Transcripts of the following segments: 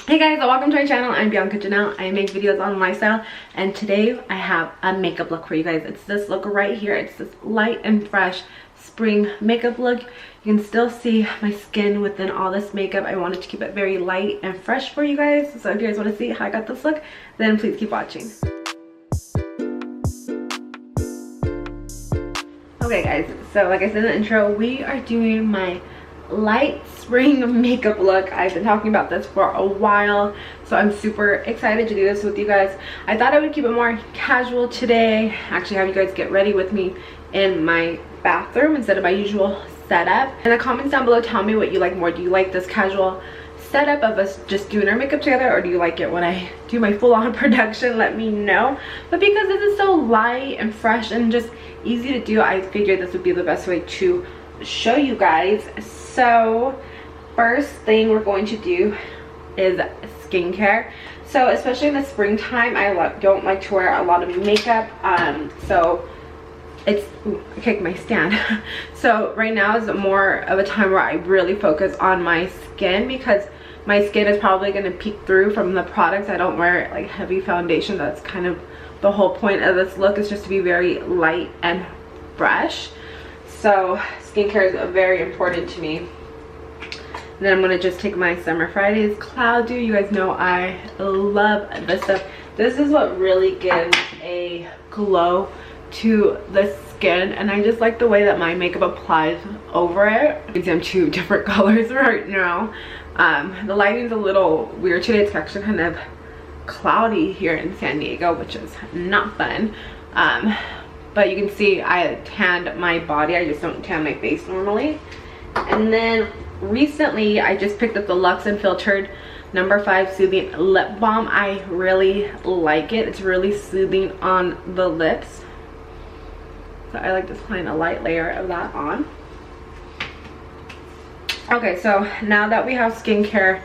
Hey guys, welcome to my channel. I'm Bianca Janel. I make videos on lifestyle, and today I have a makeup look for you guys. It's this look right here. It's this light and fresh spring makeup look. You can still see my skin within all this makeup. I wanted to keep it very light and fresh for you guys. So if you guys want to see how I got this look, then please keep watching. Okay guys, so like I said in the intro, we are doing my light spring makeup look. I've been talking about this for a while, so I'm super excited to do this with you guys. I thought I would keep it more casual today, actually have you guys get ready with me in my bathroom instead of my usual setup. In the comments down below, tell me what you like more. Do you like this casual setup of us just doing our makeup together, or do you like it when I do my full-on production? Let me know. But because this is so light and fresh and just easy to do, I figured this would be the best way to show you guys. So first thing we're going to do is skincare. So especially in the springtime, I don't like to wear a lot of makeup, so it's I kicked my stand. So right now is more of a time where I really focus on my skin, because my skin is probably going to peek through from the products. I don't wear like heavy foundation. That's kind of the whole point of this look, is just to be very light and fresh. So skincare is very important to me. And then I'm going to just take my Summer Fridays Cloud Dew. You guys know I love this stuff. This is what really gives a glow to the skin, and I just like the way that my makeup applies over it. I'm two different colors right now. The lighting's a little weird today. It's actually kind of cloudy here in San Diego, which is not fun. But you can see I tanned my body. I just don't tan my face normally. And then recently I just picked up the Luxe Unfiltered No. 5 Soothing Lip Balm. I really like it. It's really soothing on the lips. So I like just applying a light layer of that on. Okay, so now that we have skincare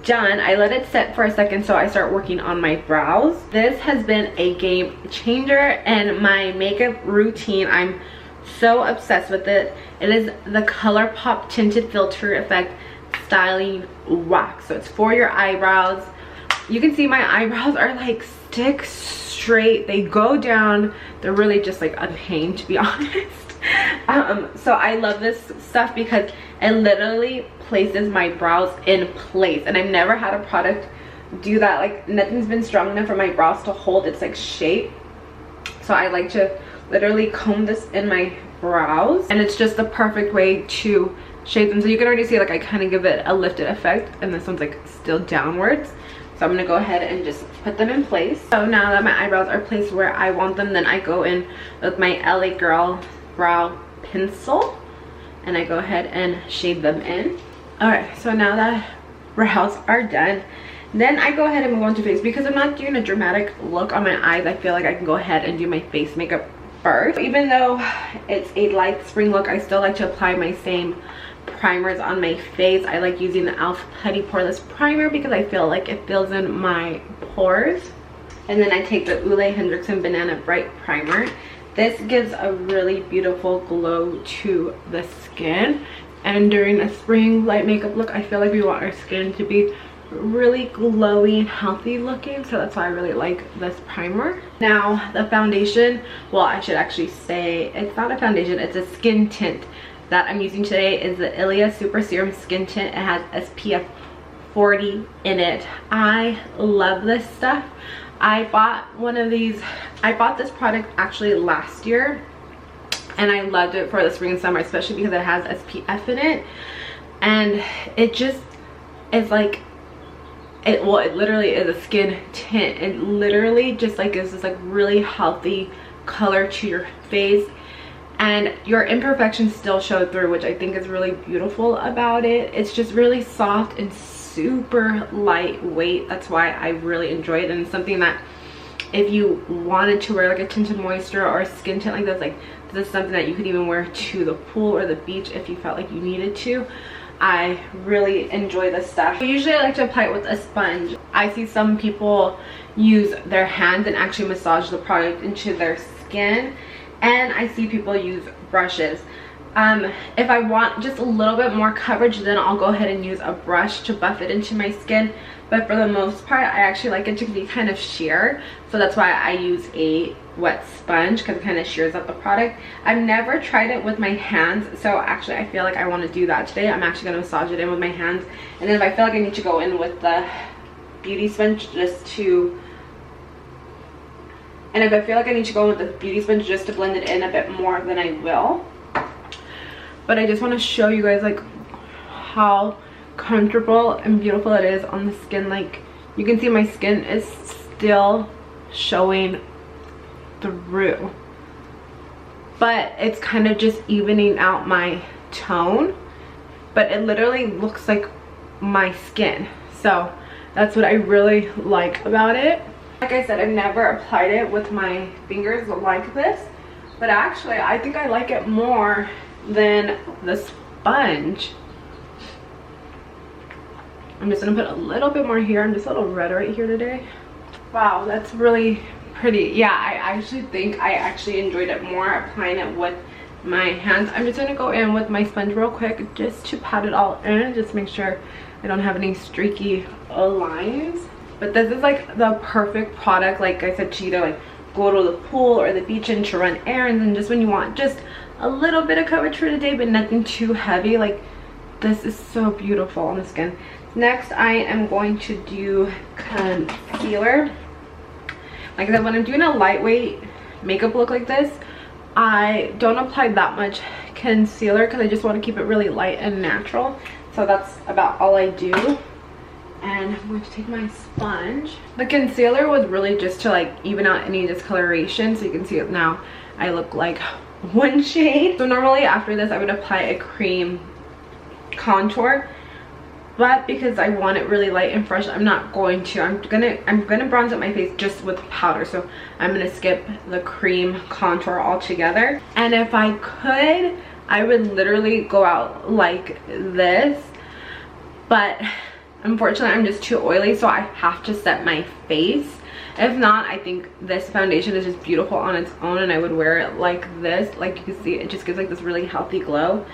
done, I let it set for a second, so I start working on my brows. This has been a game changer in my makeup routine. I'm so obsessed with it. It is the Colourpop Tinted Filter Effect Styling Wax. So it's for your eyebrows. You can see my eyebrows are like stick straight. They go down. They're really just like a pain, to be honest. So I love this stuff because it literally places my brows in place, and I've never had a product do that. Like, nothing's been strong enough for my brows to hold its like shape. So I like to literally comb this in my brows, and it's just the perfect way to shape them. So you can already see like I kind of give it a lifted effect, and this one's like still downwards. So I'm gonna go ahead and just put them in place. So now that my eyebrows are placed where I want them, then I go in with my LA Girl brow pencil and I go ahead and shade them in. Alright, so now that brows are done, then I go ahead and move on to face. Because I'm not doing a dramatic look on my eyes, I feel like I can go ahead and do my face makeup first. Even though it's a light spring look, I still like to apply my same primers on my face. I like using the e.l.f. Putty Poreless Primer because I feel like it fills in my pores. And then I take the Ole Hendrickson Banana Bright Primer. This gives a really beautiful glow to the skin. And during a spring light makeup look, I feel like we want our skin to be really glowy and healthy looking, so that's why I really like this primer. Now the foundation, well, I should actually say it's not a foundation, it's a skin tint that I'm using today. Is the Ilia Super Serum Skin Tint. It has SPF 40 in it. I love this stuff. I bought one of these. I bought this product actually last year, and I loved it for the spring and summer, especially because it has SPF in it, and it just is like it literally is a skin tint. It literally just like gives this like really healthy color to your face, and your imperfections still show through, which I think is really beautiful about it. It's just really soft and super lightweight. That's why I really enjoy it, and it's something that if you wanted to wear like a tinted moisture or a skin tint like this, like this is something that you could even wear to the pool or the beach if you felt like you needed to. I really enjoy this stuff. Usually I like to apply it with a sponge. I see some people use their hands and actually massage the product into their skin, and I see people use brushes. If I want just a little bit more coverage, then I'll go ahead and use a brush to buff it into my skin. but for the most part I actually like it to be kind of sheer, so that's why I use a wet sponge, because it kind of shears up the product. I've never tried it with my hands, so actually I feel like I want to do that today. I'm actually going to massage it in with my hands, and then if I feel like I need to go in with the beauty sponge just to blend it in a bit more, then I will. But I just want to show you guys like how comfortable and beautiful it is on the skin. Like, you can see my skin is still showing through, but it's kind of just evening out my tone, but it literally looks like my skin. So that's what I really like about it. Like I said, I've never applied it with my fingers like this, but actually I think I like it more than the sponge. I'm just gonna put a little bit more here. I'm just a little red right here today. Wow, that's really pretty. Yeah, I actually think I actually enjoyed it more applying it with my hands. I'm just gonna go in with my sponge real quick just to pat it all in, just make sure I don't have any streaky lines. But this is like the perfect product, like I said, to either like go to the pool or the beach and to run errands, and just when you want just a little bit of coverage for the day but nothing too heavy. Like, this is so beautiful on the skin. Next, I am going to do concealer. Like I said, when I'm doing a lightweight makeup look like this, I don't apply that much concealer because I just want to keep it really light and natural. So that's about all I do. And I'm going to take my sponge. The concealer was really just to like even out any discoloration. So you can see it now, I look like one shade. So normally after this I would apply a cream contour, but because I want it really light and fresh, I'm not going to. I'm gonna bronze up my face just with powder. So I'm gonna skip the cream contour altogether. And if I could, I would literally go out like this, but unfortunately I'm just too oily, so I have to set my face. If not, I think this foundation is just beautiful on its own, and I would wear it like this. Like, you can see, it just gives like this really healthy glow,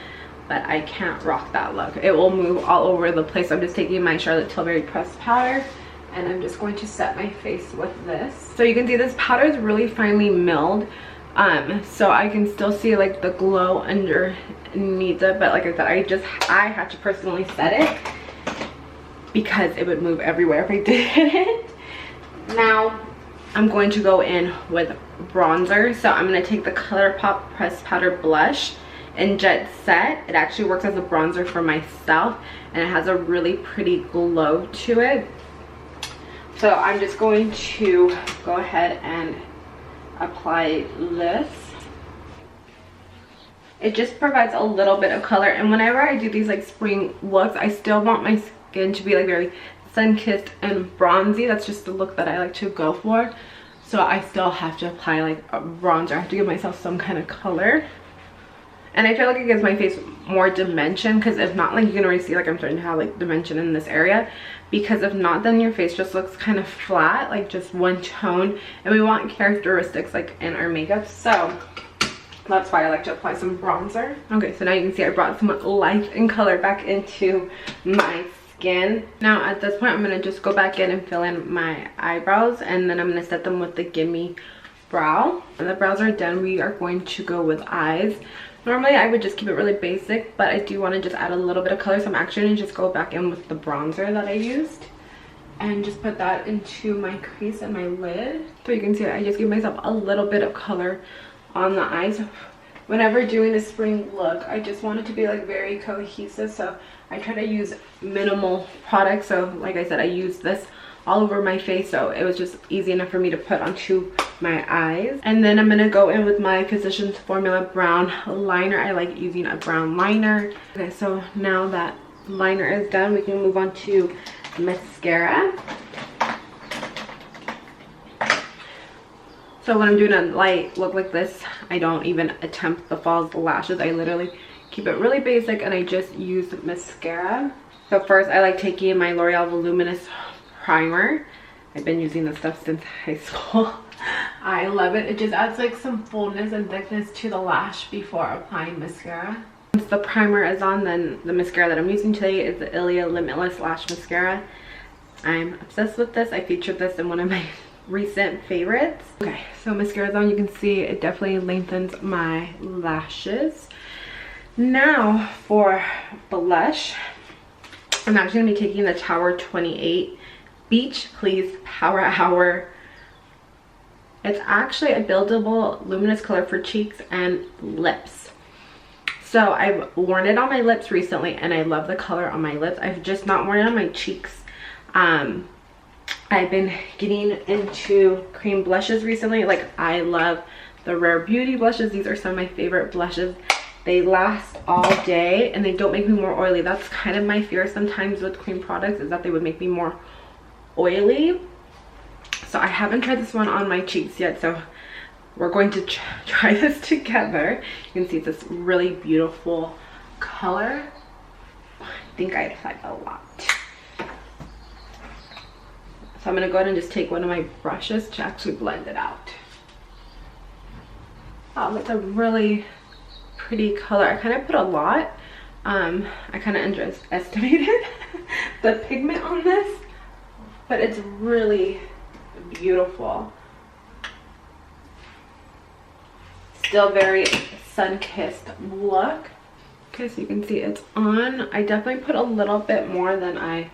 but I can't rock that look. It will move all over the place. I'm just taking my Charlotte Tilbury pressed powder, and I'm just going to set my face with this. So you can see this powder is really finely milled, so I can still see like the glow underneath it. But like I said, I had to personally set it because it would move everywhere if I didn't. Now I'm going to go in with bronzer. So I'm going to take the Colourpop pressed powder blush in Jet Set. It actually works as a bronzer for myself, and it has a really pretty glow to it. So I'm just going to go ahead and apply this. It just provides a little bit of color, and whenever I do these like spring looks, I still want my skin to be like very sun-kissed and bronzy. That's just the look that I like to go for. So I still have to apply like a bronzer. I have to give myself some kind of color, and I feel like it gives my face more dimension, because if not, like, you can already see like I'm starting to have like dimension in this area, because if not, then your face just looks kind of flat, like just one tone, and we want characteristics like in our makeup. So that's why I like to apply some bronzer. Okay, so now you can see I brought some life and color back into my skin. Now at this point I'm going to just go back in and fill in my eyebrows, and then I'm going to set them with the Gimme Brow. When the brows are done, we are going to go with eyes. Normally I would just keep it really basic, but I do want to just add a little bit of color, so I'm actually going to just go back in with the bronzer that I used and just put that into my crease and my lid. So you can see I just give myself a little bit of color on the eyes. Whenever doing a spring look, I just want it to be like very cohesive, so I try to use minimal products. So like I said, I used this all over my face, so it was just easy enough for me to put onto my eyes. And then I'm gonna go in with my Physicians Formula brown liner. I like using a brown liner. Okay, so now that liner is done, we can move on to mascara. So when I'm doing a light look like this, I don't even attempt the false lashes. I literally keep it really basic, and I just use mascara. So first I like taking my L'Oreal Voluminous Primer. I've been using this stuff since high school. I love it. It just adds like some fullness and thickness to the lash before applying mascara. Once the primer is on, then the mascara that I'm using today is the Ilia Limitless Lash Mascara. I'm obsessed with this. I featured this in one of my recent favorites. Okay, so mascara's on. You can see it definitely lengthens my lashes. Now for blush, I'm actually gonna be taking the Tower 28 Beach Please Power Hour. It's actually a buildable luminous color for cheeks and lips. So I've worn it on my lips recently and I love the color on my lips. I've just not worn it on my cheeks. I've been getting into cream blushes recently. Like, I love the Rare Beauty blushes. These are some of my favorite blushes. They last all day and they don't make me more oily. That's kind of my fear sometimes with cream products, is that they would make me more oily. So I haven't tried this one on my cheeks yet, so we're going to try this together. You can see it's this really beautiful color. I think I applied a lot. So I'm going to go ahead and just take one of my brushes to actually blend it out. Oh, that's a really pretty color. I kind of put a lot. I kind of underestimated the pigment on this, but it's really beautiful. Still very sun-kissed look. Okay, so you can see it's on. I definitely put a little bit more than I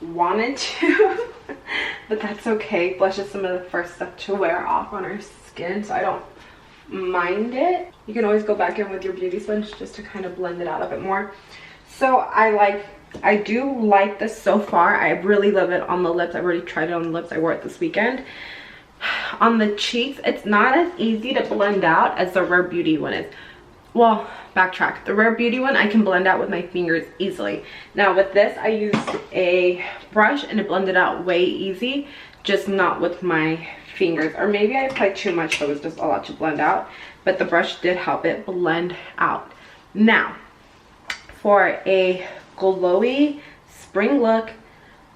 wanted to, but that's okay. Blush is some of the first stuff to wear off on our skin, so I don't mind it. You can always go back in with your beauty sponge just to kind of blend it out a bit more. So I do like this so far. I really love it on the lips. I've already tried it on the lips. I wore it this weekend. On the cheeks, it's not as easy to blend out as the Rare Beauty one is. Well, backtrack. The Rare Beauty one I can blend out with my fingers easily. Now with this, I used a brush and it blended out way easy, just not with my fingers. Or maybe I applied too much, so it was just a lot to blend out. But the brush did help it blend out. Now, for a glowy spring look,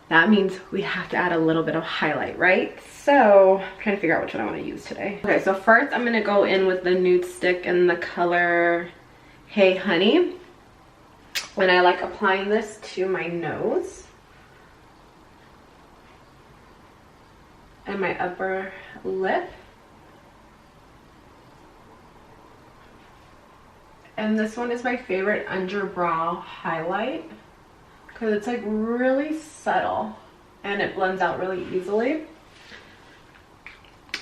that means we have to add a little bit of highlight, right? So I'm trying to figure out which one I want to use today. Okay, so first I'm going to go in with the nude stick in the color Hey Honey. And I like applying this to my nose and my upper lip. And this one is my favorite underbrow highlight because it's like really subtle and it blends out really easily.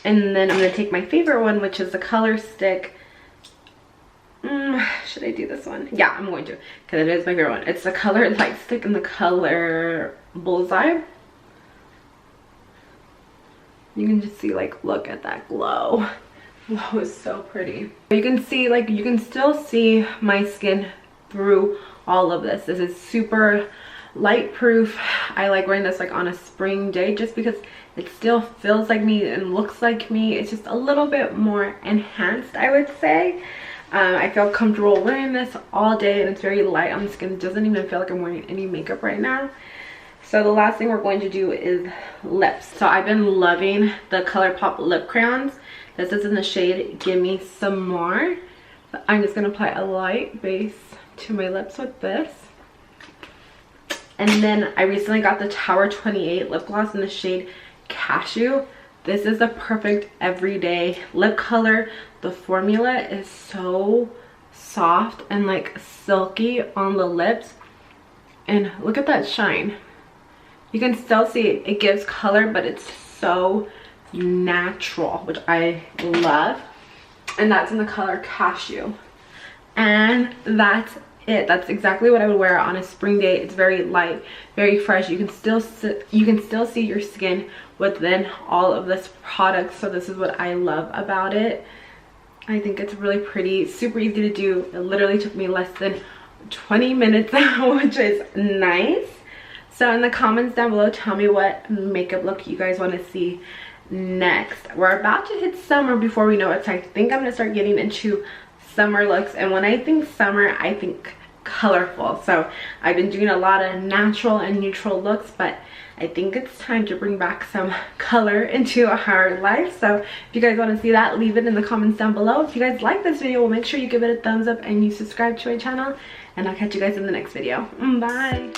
And then I'm going to take my favorite one, which is the color stick. Should I do this one? Yeah, I'm going to, because it is my favorite one. It's the color light stick in the color Bullseye. You can just see, like, look at that glow. Glow is so pretty. You can see, like, you can still see my skin through all of this. This is super light proof. I like wearing this like on a spring day just because it still feels like me and looks like me. It's just a little bit more enhanced, I would say. I feel comfortable wearing this all day and it's very light on the skin. It doesn't even feel like I'm wearing any makeup right now. So the last thing we're going to do is lips. So I've been loving the Colourpop lip crayons. This is in the shade Gimme Some More. But I'm just going to apply a light base to my lips with this. And then I recently got the Tower 28 lip gloss in the shade Cashew. This is the perfect everyday lip color. The formula is so soft and like silky on the lips. And look at that shine. You can still see it gives color, but it's so natural, which I love. And that's in the color Cashew. And that's it. That's exactly what I would wear on a spring day. It's very light, very fresh. You can still see your skin within all of this product. So this is what I love about it. I think it's really pretty, super easy to do. It literally took me less than 20 minutes, which is nice. So in the comments down below, tell me what makeup look you guys want to see next. We're about to hit summer before we know it, so I think I'm gonna start getting into summer looks. And when I think summer, I think colorful. So I've been doing a lot of natural and neutral looks, but I think it's time to bring back some color into our life. So if you guys want to see that, leave it in the comments down below. If you guys like this video, well, make sure you give it a thumbs up and you subscribe to my channel, and I'll catch you guys in the next video. Bye.